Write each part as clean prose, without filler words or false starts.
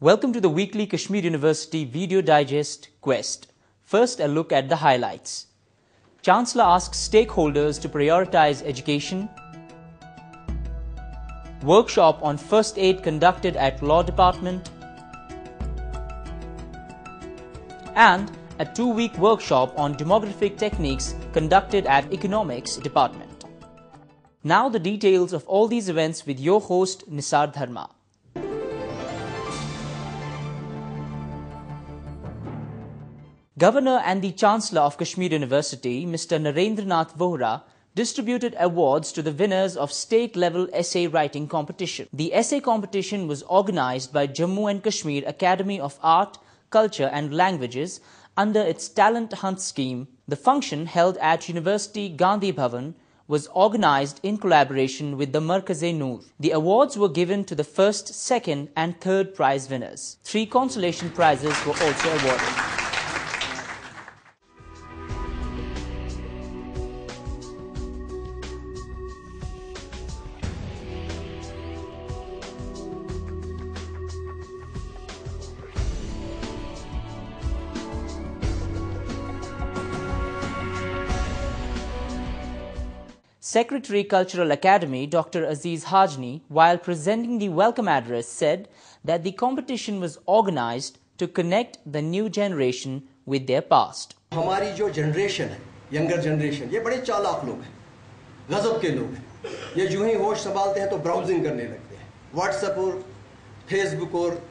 Welcome to the weekly Kashmir University Video Digest Quest. First, a look at the highlights. Chancellor asks stakeholders to prioritize education. Workshop on first aid conducted at Law Department. And a 2-week workshop on demographic techniques conducted at Economics Department. Now the details of all these events with your host Nisar Dharma. Governor and the Chancellor of Kashmir University, Mr. Narendranath Vohra, distributed awards to the winners of state-level essay writing competition. The essay competition was organized by Jammu and Kashmir Academy of Art, Culture and Languages under its Talent Hunt scheme. The function, held at University Gandhi Bhavan, was organized in collaboration with the Markaz-e-Noor. The awards were given to the first, second and third prize winners. 3 consolation prizes were also awarded. Secretary Cultural Academy Dr. Aziz Hajni, while presenting the welcome address, said that the competition was organized to connect the new generation with their past. हमारी जो generation है, younger generation, ये बड़े चालाक लोग हैं, गजब के लोग हैं। ये जो ही होश संभालते हैं तो ब्राउजिंग करने लगते हैं, व्हाट्सएप और फेसबुक और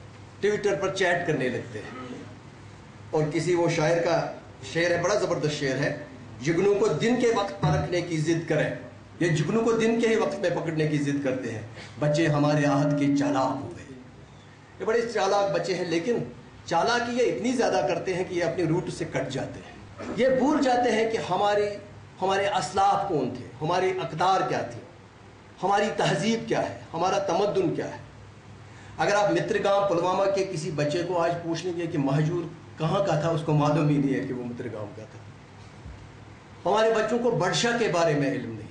ट्विटर पर चैट करने लगते हैं। और किसी वो शायर का शेर है, बड़ा जबरदस्त शेर है, जुगनू को दिन के वक्त परखने की जिद करें। ये जुगनू को दिन के ही वक्त में पकड़ने की जिद करते हैं। बच्चे हमारे आहत के चालाक हो गए। ये बड़े चालाक बच्चे हैं, लेकिन चालाकी ये इतनी ज्यादा करते हैं कि ये अपनी रूट से कट जाते हैं। ये भूल जाते हैं कि हमारे असलाफ कौन थे, हमारे अकदार क्या थे, हमारी तहजीब क्या है, हमारा तमद्दुन क्या है। अगर आप मित्रगाम पुलवामा के किसी बच्चे को आज पूछ लेंगे कि महजूर कहाँ का था, उसको मालूम ही नहीं है कि वो मित्रगाम का था। हमारे बच्चों को बर्शा के बारे में इल्म नहीं है।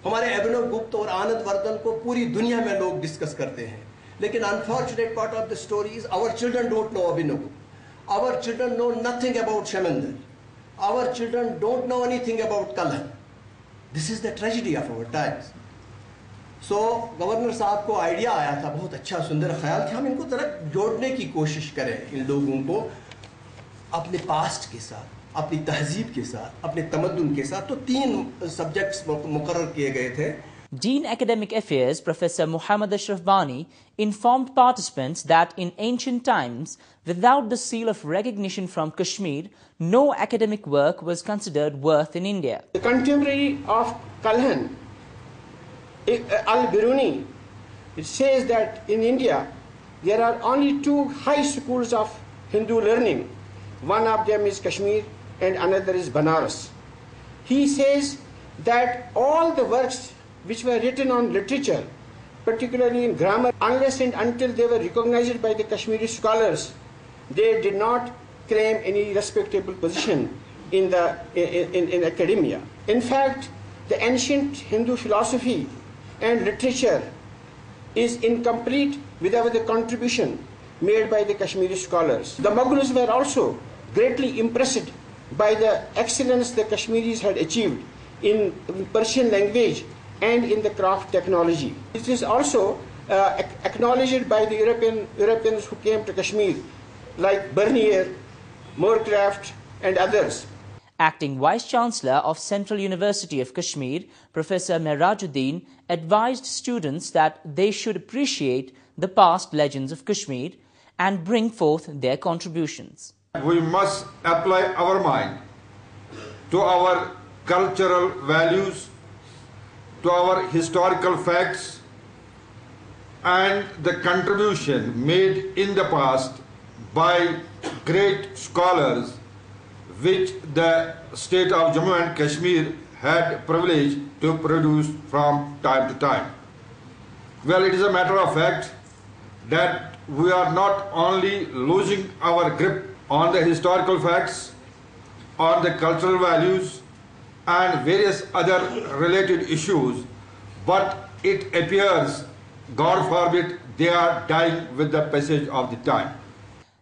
हमारे अभिनव गुप्त और आनंद वर्धन को पूरी दुनिया में लोग डिस्कस करते हैं, लेकिन unfortunate part of the story is our children don't know Abhinav Gupta, our children know nothing about Kshemendra, our children don't know anything about Kalhana. This is the tragedy of our times. So governor साहब को idea आया था, बहुत अच्छा सुंदर ख्याल कि हम इनको तरह जोड़ने की कोशिश करें, इन लोगों को अपने पास्ट के साथ, अपनी तहजीब के साथ, अपने तमद्दुन के साथ। तो 3 सब्जेक्ट्स मुकर्रर किए गए थे। Dean Academic Affairs Professor Muhammad Ashraf Bani informed participants that in ancient times, without the seal of recognition from Kashmir, no academic work was considered worth in India. The contemporary of Kalhan, Al-Biruni, it says that in India there are only 2 high schools of Hindu learning. One of them is Kashmir and another is Banaras. He says that all the works which were written on literature, particularly in grammar, unless and until they were recognized by the Kashmiri scholars, they did not claim any respectable position in academia. In fact, the ancient Hindu philosophy and literature is incomplete without the contribution made by the Kashmiri scholars. The Mughals were also greatly impressed by the excellence the Kashmiris had achieved in Persian language and in the craft technology. It is also acknowledged by the Europeans who came to Kashmir, like Bernier, Moorcraft and others. Acting Vice Chancellor of Central University of Kashmir, Professor Mehrajuddin, advised students that they should appreciate the past legends of Kashmir and bring forth their contributions. We must apply our mind to our cultural values, to our historical facts, and the contribution made in the past by great scholars which the state of Jammu and Kashmir had privilege to produce from time to time. Well, it is a matter of fact that we are not only losing our grip on the historical facts, on the cultural values and various other related issues, but it appears, God forbid, they are dying with the passage of the time.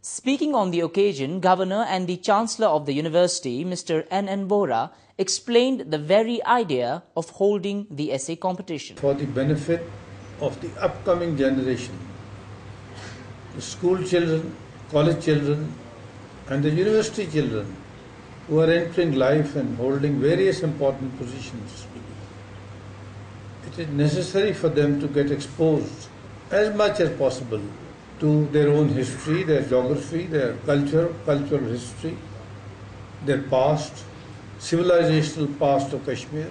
Speaking on the occasion, Governor and the Chancellor of the University, Mr. N. Vohra, explained the very idea of holding the essay competition. For the benefit of the upcoming generation, the school children, college children, and the university children who are entering life and holding various important positions, it is necessary for them to get exposed as much as possible to their own history, their geography, their cultural history, their past, civilizational past of Kashmir,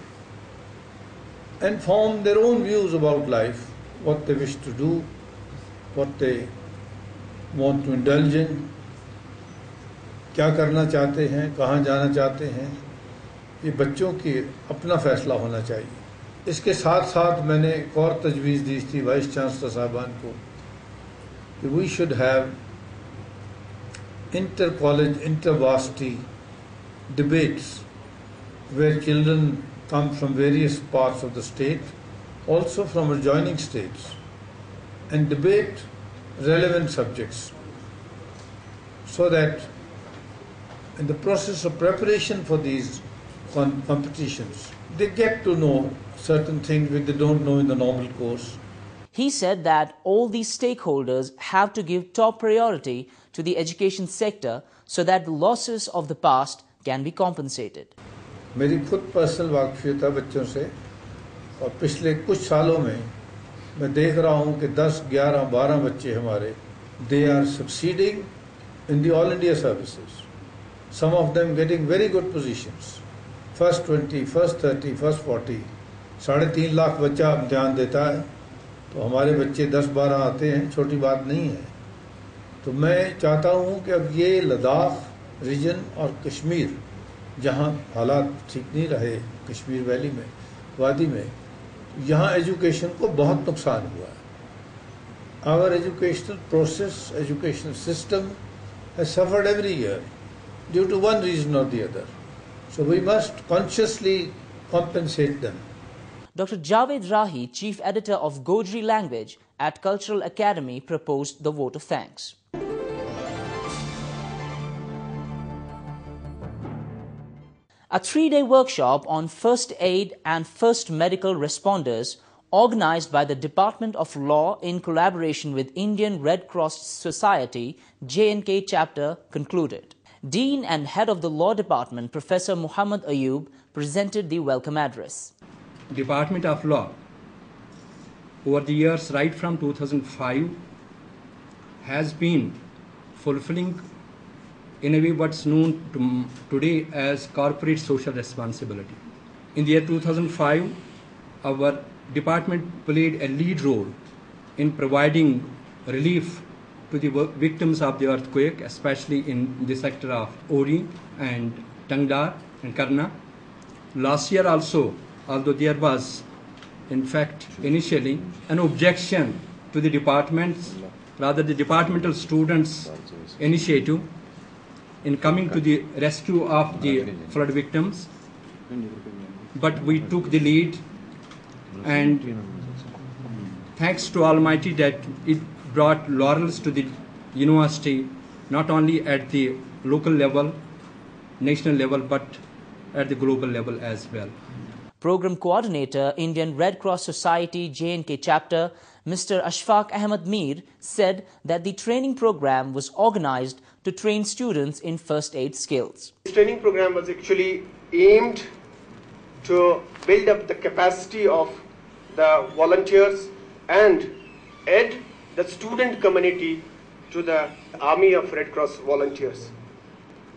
and form their own views about life, what they wish to do, what they want to indulge in, क्या करना चाहते हैं, कहाँ जाना चाहते हैं, ये बच्चों की अपना फैसला होना चाहिए। इसके साथ साथ मैंने एक और तजवीज़ दी थी वाइस चांसलर साहबान को कि we should have inter-college, inter-varsity debates where children come from various parts of the state, also from adjoining states, and debate relevant subjects so that in the process of preparation for these competitions, they get to know certain things which they don't know in the normal course. He said that all these stakeholders have to give top priority to the education sector so that the losses of the past can be compensated. मेरी खुद personal वाकफियत है बच्चों से और पिछले कुछ सालों में मैं देख रहा हूँ कि 10, 11, 12 बच्चे हमारे they are succeeding in the all India services. Some of them getting very good positions. First 20, first 30, first 40. 3.5 lakh बच्चा ध्यान देता है तो हमारे बच्चे 10-12 आते हैं, छोटी बात नहीं है। तो मैं चाहता हूँ कि अब ये लद्दाख रीजन और कश्मीर जहाँ हालात ठीक नहीं रहे, कश्मीर वैली में, वादी में, यहाँ एजुकेशन को बहुत नुकसान हुआ है। Our educational process, educational system has suffered every year due to one reason or the other. So we must consciously compensate them. Dr. Javed Rahi, Chief Editor of Gojri Language at Cultural Academy, proposed the vote of thanks. A 3-day workshop on first aid and first medical responders, organized by the Department of Law in collaboration with Indian Red Cross Society, J&K chapter, concluded. Dean and Head of the Law Department, Professor Muhammad Ayub, presented the welcome address. Department of Law, over the years right from 2005, has been fulfilling in a way what's known today as corporate social responsibility. In the year 2005, our department played a lead role in providing relief to the victims of the earthquake, especially in the sector of Ori and Tangdar and Karna. Last year also, although there was, in fact, initially an objection to the department's, rather the departmental students' initiative in coming to the rescue of the flood victims, but we took the lead, and thanks to Almighty that it brought laurels to the university, not only at the local level, national level, but at the global level as well. Program Coordinator, Indian Red Cross Society J&K chapter, Mr. Ashfaq Ahmed Mir, said that the training program was organized to train students in first aid skills. This training program was actually aimed to build up the capacity of the volunteers and add the student community to the army of Red Cross volunteers.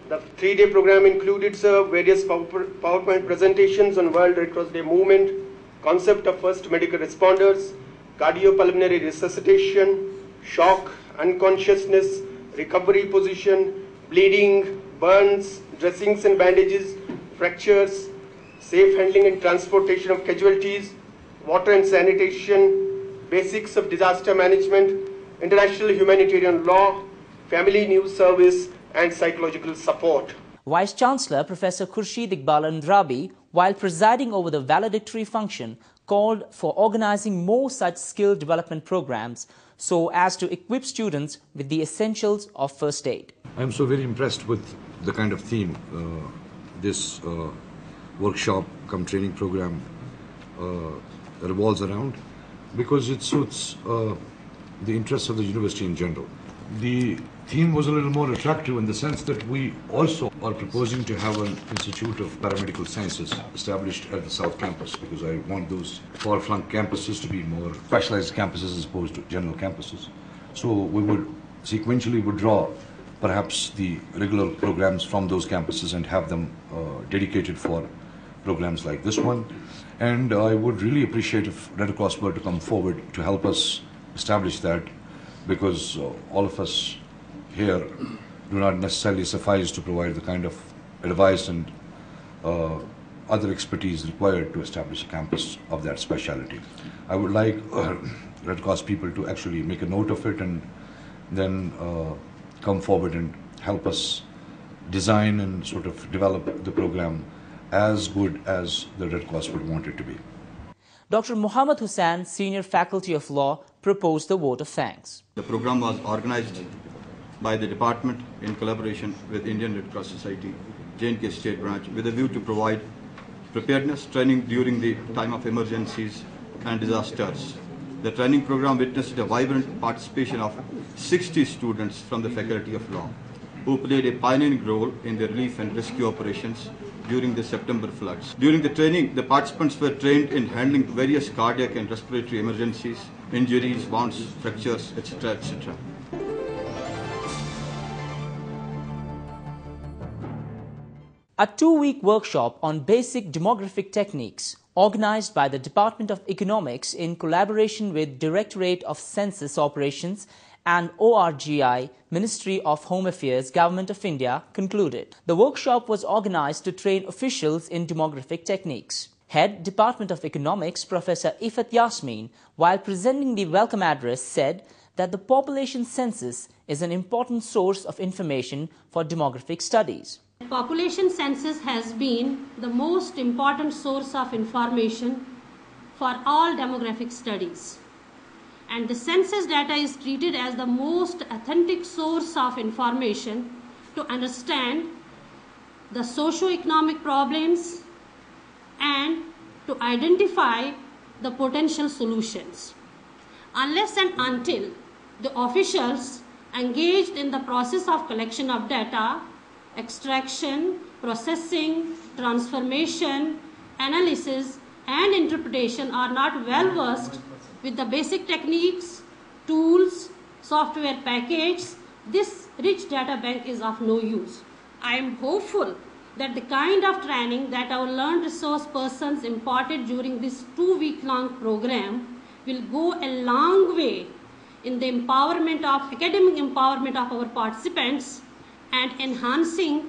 The 3-day program included various PowerPoint presentations on World Red Cross Day movement, concept of first medical responders, cardiopulmonary resuscitation, shock, unconsciousness, recovery position, bleeding, burns, dressings and bandages, fractures, safe handling and transportation of casualties, water and sanitation, basics of disaster management, international humanitarian law, family news service, and psychological support. Vice-Chancellor Professor Khurshid Iqbal Andrabi, while presiding over the valedictory function, called for organizing more such skill development programs so as to equip students with the essentials of first aid. I'm so very impressed with the kind of theme this workshop come training program revolves around, because it suits the interests of the university in general. The theme was a little more attractive in the sense that we also are proposing to have an Institute of Paramedical Sciences established at the South Campus, because I want those far-flung campuses to be more specialized campuses as opposed to general campuses. So we would sequentially withdraw perhaps the regular programs from those campuses and have them dedicated for programs like this one. And I would really appreciate if Red Cross were to come forward to help us establish that, because all of us here do not necessarily suffice to provide the kind of advice and other expertise required to establish a campus of that specialty. I would like Red Cross people to actually make a note of it and then come forward and help us design and sort of develop the program as good as the Red Cross would want it to be. Dr. Muhammad Hussain, Senior Faculty of Law, proposed the vote of thanks. The program was organized by the department in collaboration with Indian Red Cross Society, J&K State Branch, with a view to provide preparedness training during the time of emergencies and disasters. The training program witnessed a vibrant participation of 60 students from the Faculty of Law, who played a pioneering role in the relief and rescue operations during the September floods. During the training, the participants were trained in handling various cardiac and respiratory emergencies, injuries, wounds, fractures, etc., etc. A 2-week workshop on basic demographic techniques, organized by the Department of Economics in collaboration with Directorate of Census Operations and ORGI, Ministry of Home Affairs, Government of India, concluded. The workshop was organized to train officials in demographic techniques. Head Department of Economics, Professor Ifat Yasmin, while presenting the welcome address, said that the population census is an important source of information for demographic studies. Population census has been the most important source of information for all demographic studies. And the census data is treated as the most authentic source of information to understand the socio-economic problems and to identify the potential solutions. Unless and until the officials engaged in the process of collection of data, extraction, processing, transformation, analysis, and interpretation are not well versed with the basic techniques, tools, software packages, this rich data bank is of no use. I am hopeful that the kind of training that our learned resource persons imparted during this 2-week-long program will go a long way in the academic empowerment of our participants and enhancing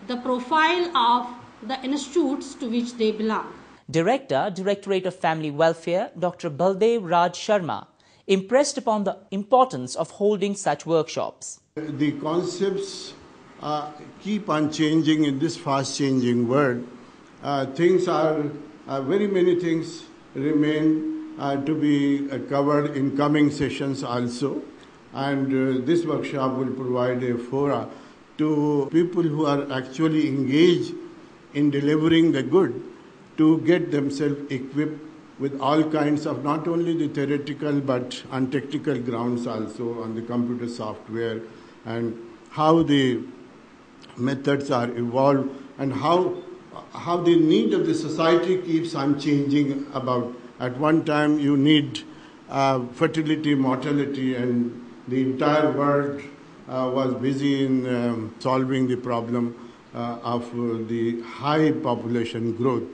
the profile of the institutes to which they belong. Director, Directorate of Family Welfare, Dr. Baldev Raj Sharma, impressed upon the importance of holding such workshops. The concepts keep on changing in this fast-changing world. Very many things remain to be covered in coming sessions also. And this workshop will provide a fora to people who are actually engaged in delivering the good to get themselves equipped with all kinds of not only the theoretical but on technical grounds also on the computer software and how the methods are evolved and how the need of the society keeps on changing about. At one time you need fertility, mortality, and the entire world was busy in solving the problem of the high population growth.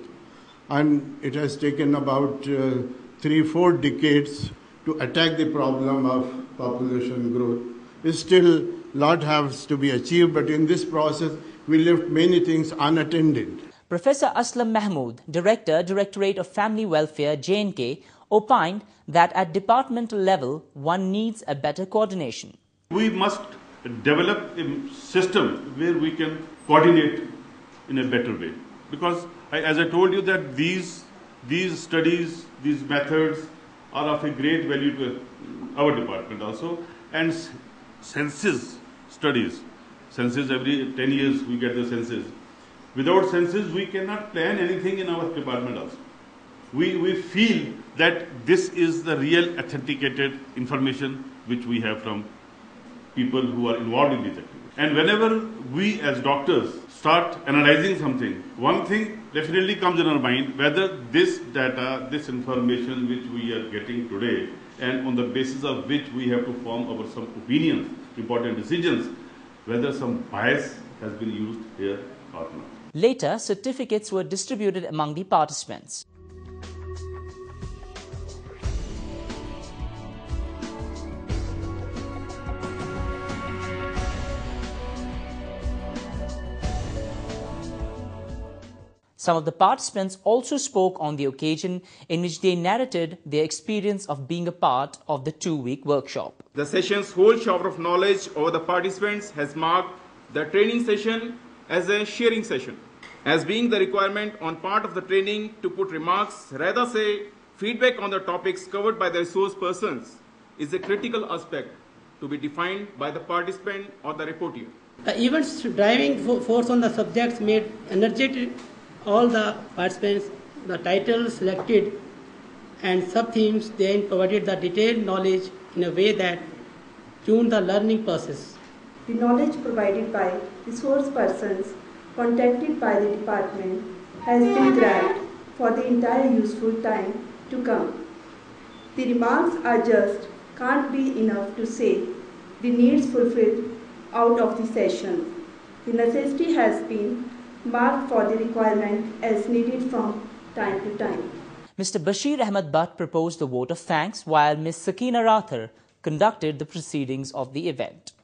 And it has taken about 3-4 decades to attack the problem of population growth. Still, a lot has to be achieved, but in this process, we left many things unattended. Professor Aslam Mahmood, Director, Directorate of Family Welfare, J&K, opined that at departmental level, one needs a better coordination. We must develop a system where we can coordinate in a better way. Because, as I told you, that these these studies, these methods are of a great value to our department also. And census studies, census every 10 years we get the census. Without census we cannot plan anything in our department also. We feel that this is the real authenticated information which we have from people who are involved in these activities. And whenever we as doctors start analyzing something, one thing definitely comes in our mind, whether this data, this information which we are getting today, and on the basis of which we have to form our some opinions, important decisions, whether some bias has been used here or not. Later, certificates were distributed among the participants. Some of the participants also spoke on the occasion, in which they narrated their experience of being a part of the 2-week workshop. The session's whole shower of knowledge over the participants has marked the training session as a sharing session, as being the requirement on part of the training to put remarks, rather say feedback on the topics covered by the resource persons, is a critical aspect to be defined by the participant or the reporter. The event's driving force on the subjects made energetic all the participants. The titles selected and sub-themes then provided the detailed knowledge in a way that tuned the learning process. The knowledge provided by resource persons contacted by the department has been grabbed for the entire useful time to come. The remarks are just can't be enough to say the needs fulfilled out of the session. The necessity has been marked for the requirement as needed from time to time. Mr. Bashir Ahmed Butt proposed a vote of thanks, while Ms. Sakina Rathar conducted the proceedings of the event.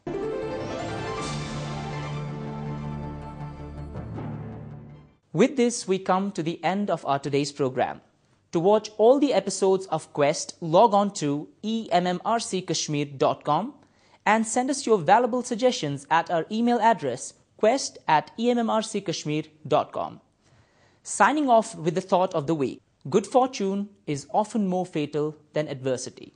With this, we come to the end of our today's program. To watch all the episodes of Quest, log on to emmrckashmir.com and send us your valuable suggestions at our email address quest@emmrckashmir.com. Signing off with the thought of the week: good fortune is often more fatal than adversity.